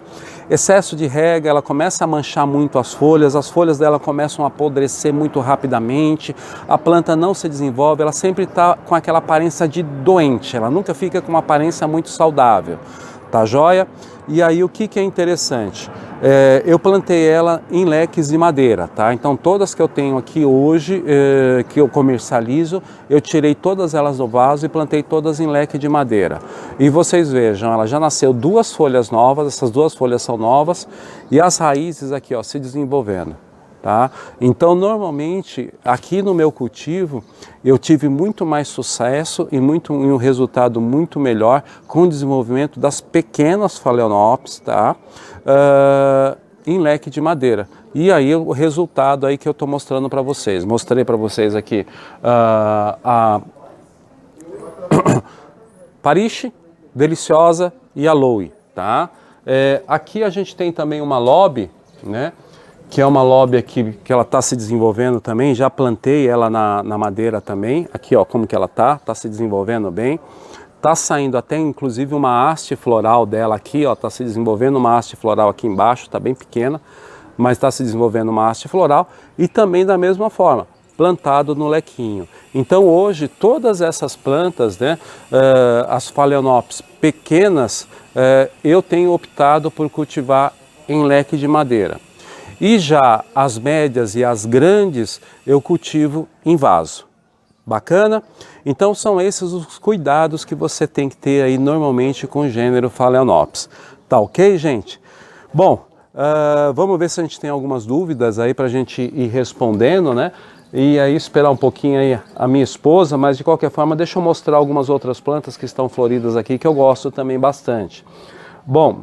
Excesso de rega, ela começa a manchar muito as folhas dela começam a apodrecer muito rapidamente, a planta não se desenvolve, ela sempre está com aquela aparência de doente, ela nunca fica com uma aparência muito saudável, tá joia? E aí o que é interessante? Eu plantei ela em leques de madeira, tá? Então todas que eu tenho aqui hoje, que eu comercializo, eu tirei todas elas do vaso e plantei todas em leque de madeira. E vocês vejam, ela já nasceu duas folhas novas, essas duas folhas são novas, e as raízes aqui, ó, se desenvolvendo. Tá? Então, normalmente, aqui no meu cultivo, eu tive muito mais sucesso e um resultado muito melhor com o desenvolvimento das pequenas Phalaenopsis, tá? Em leque de madeira. E aí o resultado aí que eu estou mostrando para vocês. Mostrei para vocês aqui a Parishii, Deliciosa e a Loei, tá? Aqui a gente tem também uma Lobe, né? Que é uma lobe aqui que ela está se desenvolvendo também, já plantei ela na madeira também, aqui ó, como que ela tá se desenvolvendo bem, tá saindo até inclusive uma haste floral dela aqui, ó, tá se desenvolvendo uma haste floral aqui embaixo, tá bem pequena, mas está se desenvolvendo uma haste floral e também da mesma forma, plantado no lequinho. Então hoje todas essas plantas, né, as Phalaenopsis pequenas, eu tenho optado por cultivar em leque de madeira. E já as médias e as grandes eu cultivo em vaso. Bacana? Então são esses os cuidados que você tem que ter aí normalmente com o gênero Phalaenopsis. Tá ok, gente? Bom, vamos ver se a gente tem algumas dúvidas aí para a gente ir respondendo, né? E aí esperar um pouquinho aí a minha esposa, mas de qualquer forma deixa eu mostrar algumas outras plantas que estão floridas aqui que eu gosto também bastante. Bom,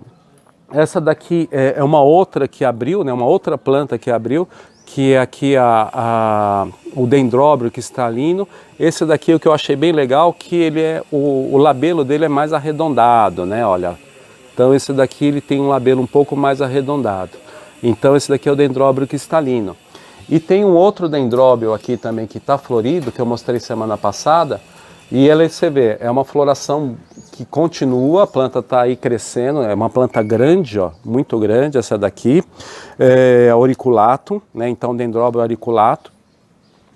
essa daqui é uma outra que abriu, né, uma outra planta que abriu, que é aqui o dendróbio cristalino. Esse daqui é o que eu achei bem legal, que ele o labelo dele é mais arredondado, né, olha. Então esse daqui ele tem um labelo um pouco mais arredondado. Então esse daqui é o dendróbio cristalino. E tem um outro dendróbio aqui também que está florido, que eu mostrei semana passada. E ela, você vê, é uma floração que continua, a planta está aí crescendo, é uma planta grande, ó, muito grande essa daqui, auriculatum, né, então dendróbio auriculatum.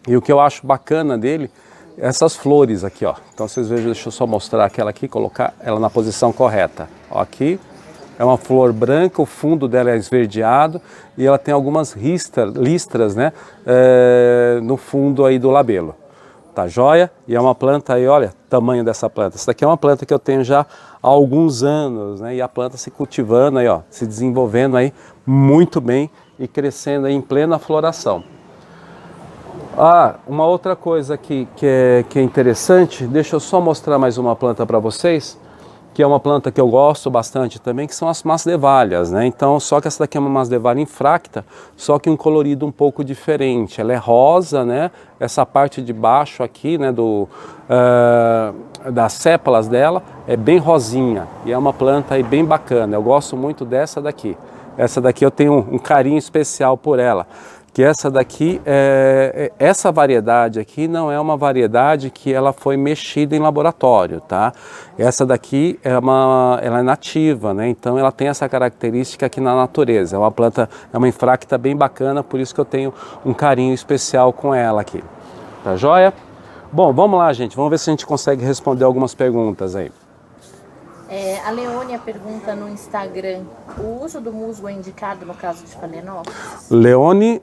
E o que eu acho bacana dele, essas flores aqui, ó. Então vocês vejam, deixa eu só mostrar aquela aqui, colocar ela na posição correta. Ó, aqui é uma flor branca, o fundo dela é esverdeado e ela tem algumas listras, né, no fundo aí do labelo. Tá joia? E é uma planta aí, olha, tamanho dessa planta. Essa daqui é uma planta que eu tenho já há há alguns anos, né? E a planta se cultivando aí, ó, se desenvolvendo aí muito bem e crescendo aí em plena floração. Uma outra coisa que é interessante, deixa eu só mostrar mais uma planta para vocês, que é uma planta que eu gosto bastante também, que são as masdevalhas, né? Então, só que essa daqui é uma masdevalha infracta, só que um colorido um pouco diferente. Ela é rosa, né? Essa parte de baixo aqui, né, das sépalas dela, é bem rosinha e é uma planta aí bem bacana. Eu gosto muito dessa daqui. Essa daqui eu tenho um carinho especial por ela. Que essa daqui, essa variedade aqui não é uma variedade que ela foi mexida em laboratório, tá? Essa daqui ela é nativa, né? Então ela tem essa característica aqui na natureza. É uma planta, é uma infracta bem bacana, por isso que eu tenho um carinho especial com ela aqui. Tá joia? Bom, vamos lá, gente. Vamos ver se a gente consegue responder algumas perguntas aí. A Leônia pergunta no Instagram, o uso do musgo é indicado no caso de Phalaenopsis? A Leônia.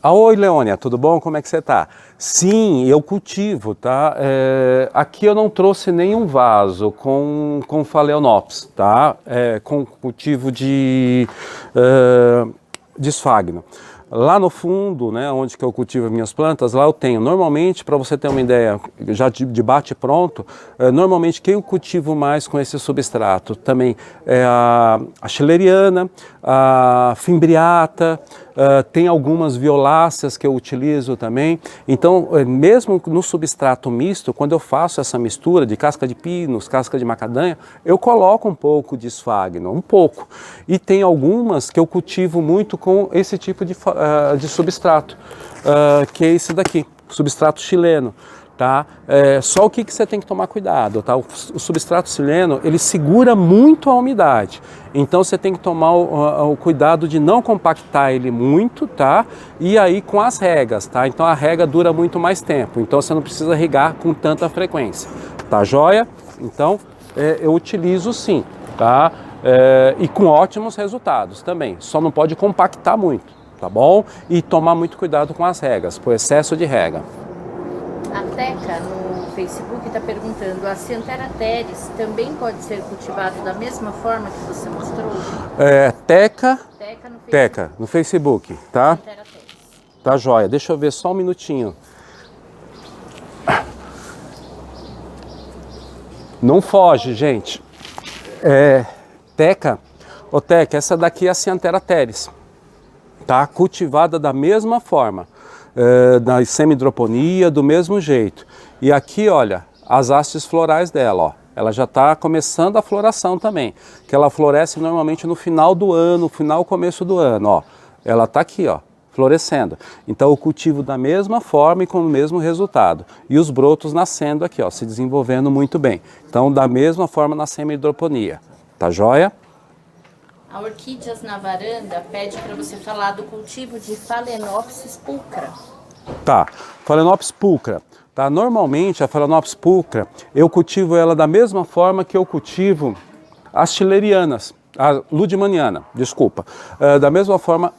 Oi, Leônia, tudo bom? Como é que você tá? Sim, eu cultivo, tá? Aqui eu não trouxe nenhum vaso com Phalaenopsis, tá? Com cultivo de esfagno. Lá no fundo, né, onde que eu cultivo as minhas plantas, lá eu tenho, normalmente, para você ter uma ideia, já de bate pronto, normalmente quem eu cultivo mais com esse substrato também é a schilleriana, a fimbriata, tem algumas violáceas que eu utilizo também. Então, mesmo no substrato misto, quando eu faço essa mistura de casca de pinos, casca de macadâmia, eu coloco um pouco de esfagno, um pouco. E tem algumas que eu cultivo muito com esse tipo de substrato, que é esse daqui, substrato chileno. Tá? Só o que você tem que tomar cuidado, tá? O substrato chileno, ele segura muito a umidade, então você tem que tomar o cuidado de não compactar ele muito, tá? E aí com as regas, tá? Então a rega dura muito mais tempo, então você não precisa regar com tanta frequência, tá joia? Então eu utilizo sim, tá? E com ótimos resultados também, só não pode compactar muito, tá bom? E tomar muito cuidado com as regas, por excesso de rega. A Teca no Facebook está perguntando, a Cianthera teres também pode ser cultivado da mesma forma que você mostrou? Teca no Facebook, tá? Tá joia, deixa eu ver só um minutinho. Não foge, gente. Teca, essa daqui é a Cianthera teres, tá? Cultivada da mesma forma. Da semidroponia, do mesmo jeito. E aqui, olha, as hastes florais dela, ó. Ela já está começando a floração também, que ela floresce normalmente no final do ano, começo do ano, ó. Ela está aqui, ó, florescendo. Então eu cultivo da mesma forma e com o mesmo resultado. E os brotos nascendo aqui, ó, se desenvolvendo muito bem. Então da mesma forma na semidroponia. Tá joia? A Orquídeas na Varanda pede para você falar do cultivo de Phalaenopsis pulcra. Tá, Phalaenopsis pulcra. Tá? Normalmente a Phalaenopsis pulcra, eu cultivo ela da mesma forma que eu cultivo as schillerianas, a ludmaniana, desculpa. Da mesma forma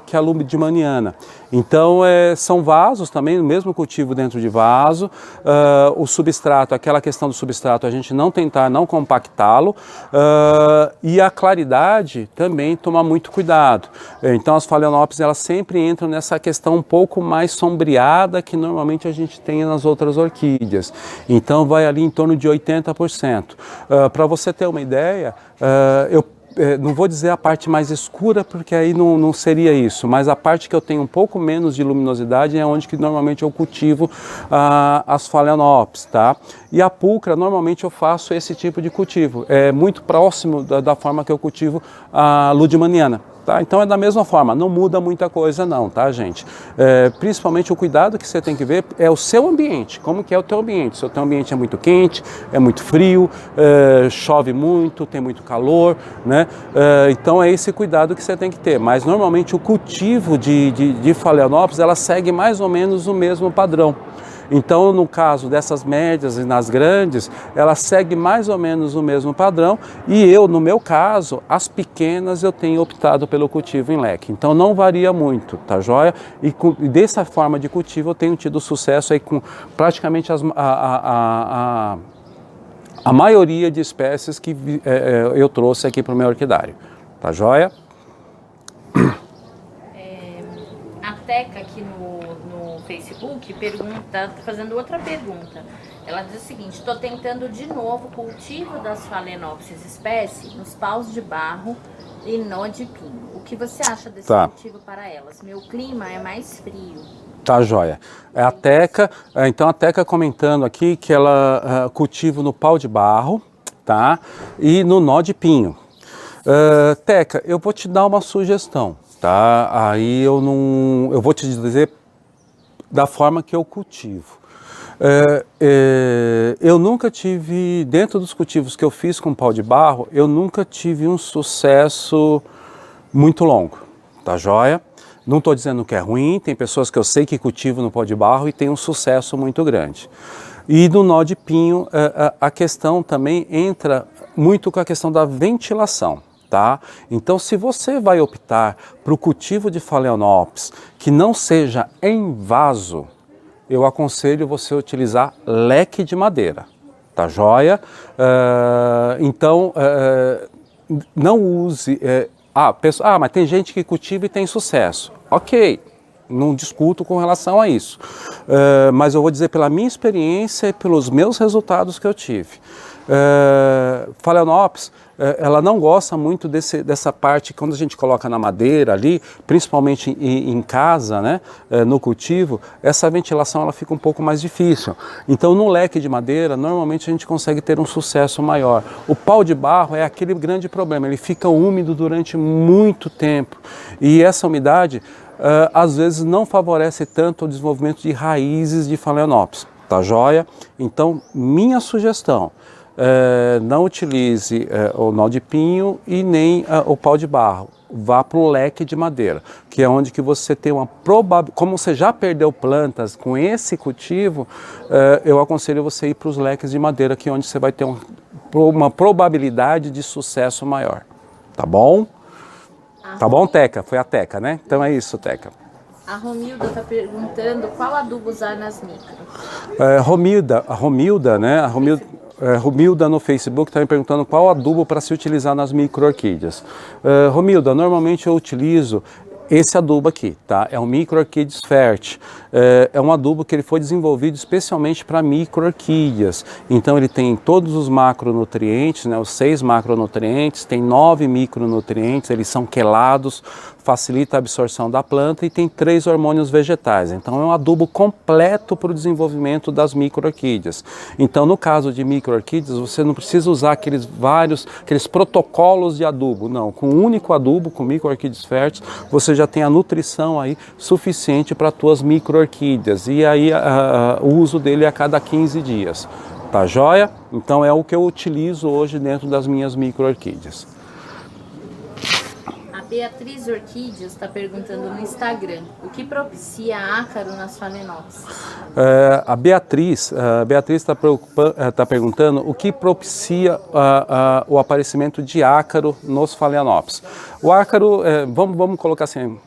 que a ludmaniana. Então são vasos também, o mesmo cultivo dentro de vaso. O substrato, aquela questão do substrato, a gente não tentar não compactá-lo. E a claridade também tomar muito cuidado. Então as Phalaenopsis elas sempre entram nessa questão um pouco mais sombreada que normalmente a gente tem nas outras orquídeas. Então vai ali em torno de 80%. Para você ter uma ideia, eu não vou dizer a parte mais escura, porque aí não seria isso, mas a parte que eu tenho um pouco menos de luminosidade é onde que normalmente eu cultivo as Phalaenopsis, tá? E a pulcra, normalmente eu faço esse tipo de cultivo, é muito próximo da forma que eu cultivo a ludmaniana. Tá? Então é da mesma forma, não muda muita coisa não, tá, gente? Principalmente o cuidado que você tem que ver é o seu ambiente, como que é o teu ambiente. Se o teu ambiente é muito quente, é muito frio, chove muito, tem muito calor, né? Então é esse cuidado que você tem que ter. Mas normalmente o cultivo de Phalaenopsis, ela segue mais ou menos o mesmo padrão. Então, no caso dessas médias e nas grandes, ela segue mais ou menos o mesmo padrão e eu, no meu caso, as pequenas eu tenho optado pelo cultivo em leque. Então, não varia muito, tá joia? E dessa forma de cultivo eu tenho tido sucesso aí com praticamente a maioria de espécies que eu trouxe aqui para o meu orquidário. Tá joia? A Teca aqui no Facebook tá fazendo outra pergunta. Ela diz o seguinte: estou tentando de novo o cultivo das Phalaenopsis espécie nos paus de barro e nó de pinho. O que você acha desse cultivo para elas? Meu clima é mais frio. Tá joia. É a Teca, então a Teca comentando aqui que ela cultiva no pau de barro, tá? E no nó de pinho. Teca, eu vou te dar uma sugestão, tá? Aí eu vou te dizer da forma que eu cultivo. Eu nunca tive, dentro dos cultivos que eu fiz com pau de barro, eu nunca tive um sucesso muito longo, tá joia? Não estou dizendo que é ruim, tem pessoas que eu sei que cultivam no pau de barro e tem um sucesso muito grande. E no nó de pinho, a questão também entra muito com a questão da ventilação. Tá? Então, se você vai optar para o cultivo de Phalaenopsis que não seja em vaso, eu aconselho você utilizar leque de madeira, tá joia? Então, não use... mas tem gente que cultiva e tem sucesso. Ok, não discuto com relação a isso. Mas eu vou dizer pela minha experiência e pelos meus resultados que eu tive. Phalaenopsis, ela não gosta muito dessa parte, quando a gente coloca na madeira ali, principalmente em casa, né, no cultivo, essa ventilação ela fica um pouco mais difícil. Então no leque de madeira, normalmente a gente consegue ter um sucesso maior. O pau de barro é aquele grande problema, ele fica úmido durante muito tempo e essa umidade às vezes não favorece tanto o desenvolvimento de raízes de Phalaenopsis, tá joia? Então minha sugestão, não utilize o nó de pinho e nem o pau de barro. Vá para o leque de madeira, que é onde que você tem uma probabilidade. Como você já perdeu plantas com esse cultivo, eu aconselho você ir para os leques de madeira, que é onde você vai ter uma probabilidade de sucesso maior. Tá bom? Tá bom, Teca? Foi a Teca, né? Então é isso, Teca. A Romilda está perguntando qual adubo usar nas micro. A Romilda, né? Romilda no Facebook está me perguntando qual adubo para se utilizar nas micro-orquídeas. Romilda, normalmente eu utilizo esse adubo aqui, tá? É um Micro-Orchids Fert. É um adubo que ele foi desenvolvido especialmente para micro-orquídeas. Então ele tem todos os macronutrientes, né? Os 6 macronutrientes, tem 9 micronutrientes, eles são quelados, facilita a absorção da planta e tem 3 hormônios vegetais. Então é um adubo completo para o desenvolvimento das micro-orquídeas. Então no caso de micro-orquídeas, você não precisa usar aqueles protocolos de adubo, não. Com um único adubo, com Micro-Orchids Fert, você já tem a nutrição aí suficiente para as tuas micro-orquídeas. E aí o uso dele é a cada 15 dias. Tá joia? Então é o que eu utilizo hoje dentro das minhas micro-orquídeas. Beatriz Orquídeos está perguntando no Instagram, o que propicia ácaro nas Phalaenopsis? A Beatriz está perguntando o que propicia o aparecimento de ácaro nos Phalaenopsis. O ácaro, vamos colocar assim,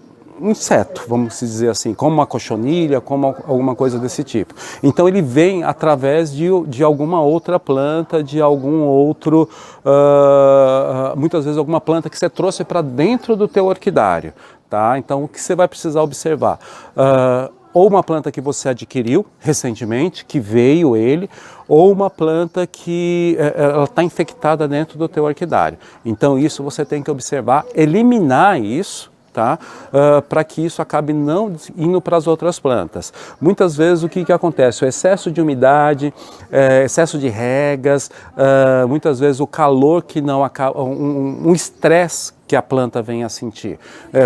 um inseto, vamos dizer assim, como uma cochonilha, como alguma coisa desse tipo. Então ele vem através de alguma outra planta, de algum outro, muitas vezes alguma planta que você trouxe para dentro do teu orquidário, tá? Então o que você vai precisar observar? Ou uma planta que você adquiriu recentemente, que veio ele, ou uma planta que ela está infectada dentro do teu orquidário. Então isso você tem que observar, eliminar isso, tá? Para que isso acabe não indo para as outras plantas. Muitas vezes o que acontece? O excesso de umidade, excesso de regas, muitas vezes o calor que não acaba, um estresse que a planta vem a sentir.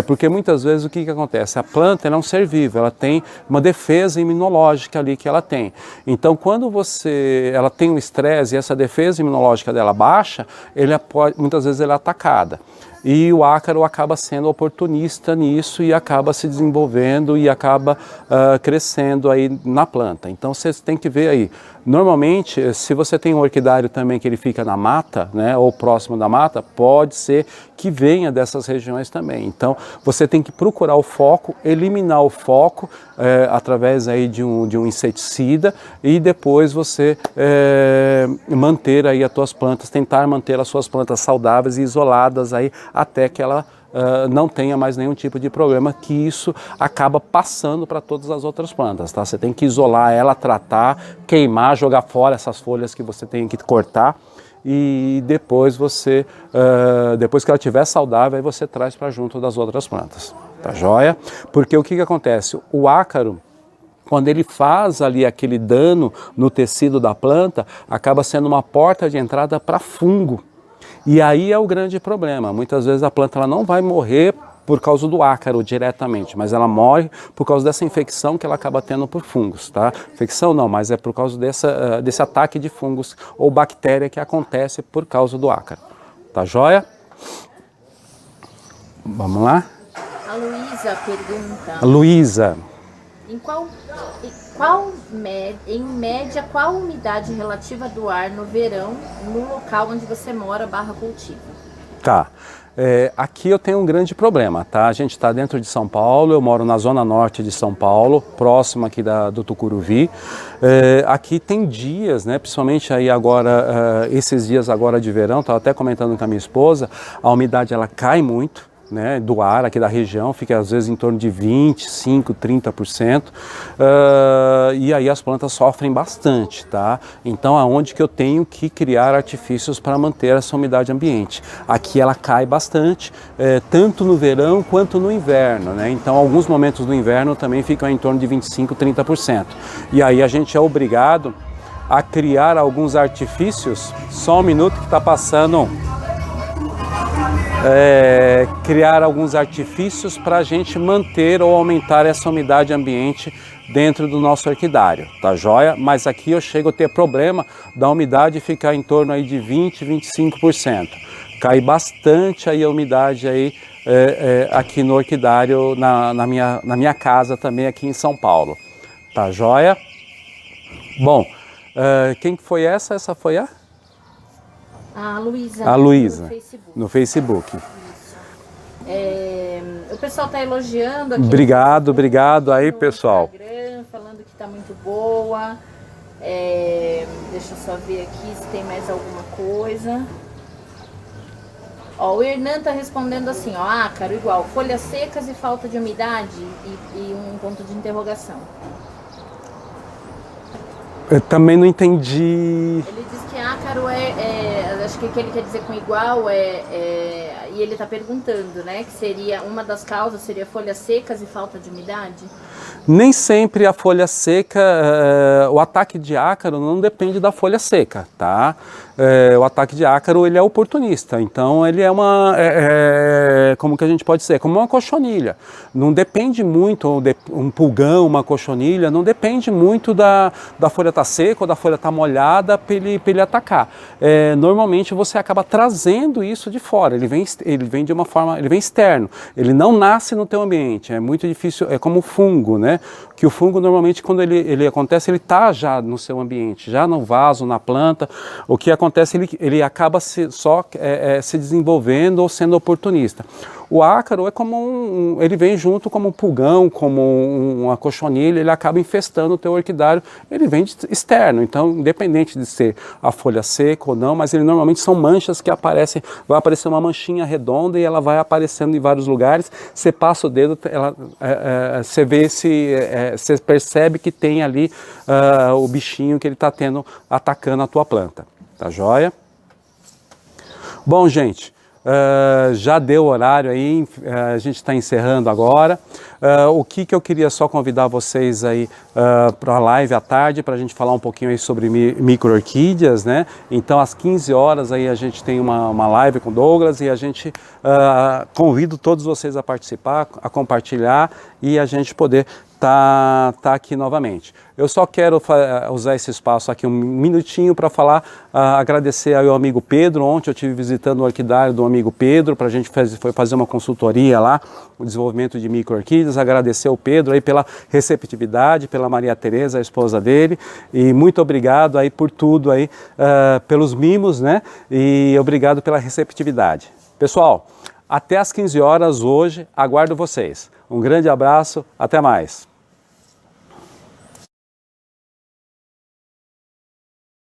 Porque muitas vezes o que acontece? A planta é um ser vivo, ela tem uma defesa imunológica ali que ela tem. Então quando ela tem um estresse e essa defesa imunológica dela baixa, muitas vezes ela é atacada. E o ácaro acaba sendo oportunista nisso e acaba se desenvolvendo e acaba crescendo aí na planta. Então você tem que ver aí, Normalmente, se você tem um orquidário também que ele fica na mata, né, ou próximo da mata, pode ser que venha dessas regiões também. Então, você tem que procurar o foco, eliminar o foco através aí de um inseticida e depois você manter aí as tuas plantas, tentar manter as suas plantas saudáveis e isoladas aí até que ela não tenha mais nenhum tipo de problema, que isso acaba passando para todas as outras plantas, tá? Você tem que isolar ela, tratar, queimar, jogar fora essas folhas que você tem que cortar e depois você, depois que ela estiver saudável, aí você traz para junto das outras plantas, tá joia? Porque o que acontece? O ácaro, quando ele faz ali aquele dano no tecido da planta, acaba sendo uma porta de entrada para fungo. E aí é o grande problema. Muitas vezes a planta ela não vai morrer por causa do ácaro diretamente, mas ela morre por causa dessa infecção que ela acaba tendo por fungos, tá? Infecção não, mas é por causa desse ataque de fungos ou bactéria que acontece por causa do ácaro. Tá joia? Vamos lá? A Luísa pergunta... Luísa. Em média, qual a umidade relativa do ar no verão no local onde você mora / cultiva? Tá. Aqui eu tenho um grande problema, tá? A gente está dentro de São Paulo, eu moro na zona norte de São Paulo, próximo aqui do Tucuruvi. Aqui tem dias, né? Principalmente aí agora, esses dias agora de verão, estava até comentando com a minha esposa, a umidade ela cai muito, né, do ar aqui da região, fica às vezes em torno de 25%, 30%, e aí as plantas sofrem bastante, tá? Então aonde que eu tenho que criar artifícios para manter essa umidade ambiente? Aqui ela cai bastante, tanto no verão quanto no inverno, né? Então alguns momentos do inverno também ficam em torno de 25%, 30%. E aí a gente é obrigado a criar alguns artifícios, só um minuto que está passando... criar alguns artifícios para a gente manter ou aumentar essa umidade ambiente dentro do nosso orquidário, tá joia? Mas aqui eu chego a ter problema da umidade ficar em torno aí de 20, 25%. Cai bastante aí a umidade aí, aqui no orquidário, na minha casa também aqui em São Paulo, tá joia? Bom, quem foi essa? Essa foi a? A Luísa. A Luísa, no Facebook. no Facebook. O pessoal está elogiando aqui. Obrigado aí, pessoal. Instagram, falando que está muito boa. Deixa eu só ver aqui se tem mais alguma coisa. Ó, o Hernan está respondendo assim, ó, ácaro igual, folhas secas e falta de umidade e um ponto de interrogação. Eu também não entendi. Ele diz que ácaro acho que o que ele quer dizer com igual e ele está perguntando, né, que seria, uma das causas seria folhas secas e falta de umidade? Nem sempre a folha seca, o ataque de ácaro não depende da folha seca, tá? O ataque de ácaro ele é oportunista, então ele é como que a gente pode dizer, como uma cochonilha. Não depende muito, um pulgão, uma cochonilha, não depende muito da folha estar seca ou da folha estar molhada para ele atacar. Normalmente você acaba trazendo isso de fora, ele vem de uma forma, ele vem externo, ele não nasce no teu ambiente, é muito difícil, é como o fungo, né? Que o fungo normalmente quando ele acontece, ele está já no seu ambiente, já no vaso, na planta, o que acontece, ele acaba se desenvolvendo ou sendo oportunista. O ácaro é como ele vem junto como um pulgão, como uma cochonilha, ele acaba infestando o teu orquidário, ele vem externo, então independente de ser a folha seca ou não, mas ele normalmente são manchas que aparecem, vai aparecer uma manchinha redonda e ela vai aparecendo em vários lugares, você passa o dedo, você vê você percebe que tem ali o bichinho que ele está atacando a tua planta, tá joia? Bom, gente, já deu o horário aí, a gente está encerrando agora. O que eu queria só convidar vocês aí para a live à tarde, para a gente falar um pouquinho aí sobre micro-orquídeas, né? Então às 15 horas aí a gente tem uma live com o Douglas e a gente convido todos vocês a participar, a compartilhar e a gente poder tá aqui novamente. Eu só quero usar esse espaço aqui um minutinho para falar, agradecer ao meu amigo Pedro. Ontem eu estive visitando o orquidário do amigo Pedro, para a gente foi fazer uma consultoria lá, o desenvolvimento de micro-orquídeas. Agradecer ao Pedro aí pela receptividade, pela Maria Tereza, a esposa dele, e muito obrigado aí por tudo aí, pelos mimos, né? E obrigado pela receptividade. Pessoal, até às 15 horas hoje, aguardo vocês. Um grande abraço, até mais.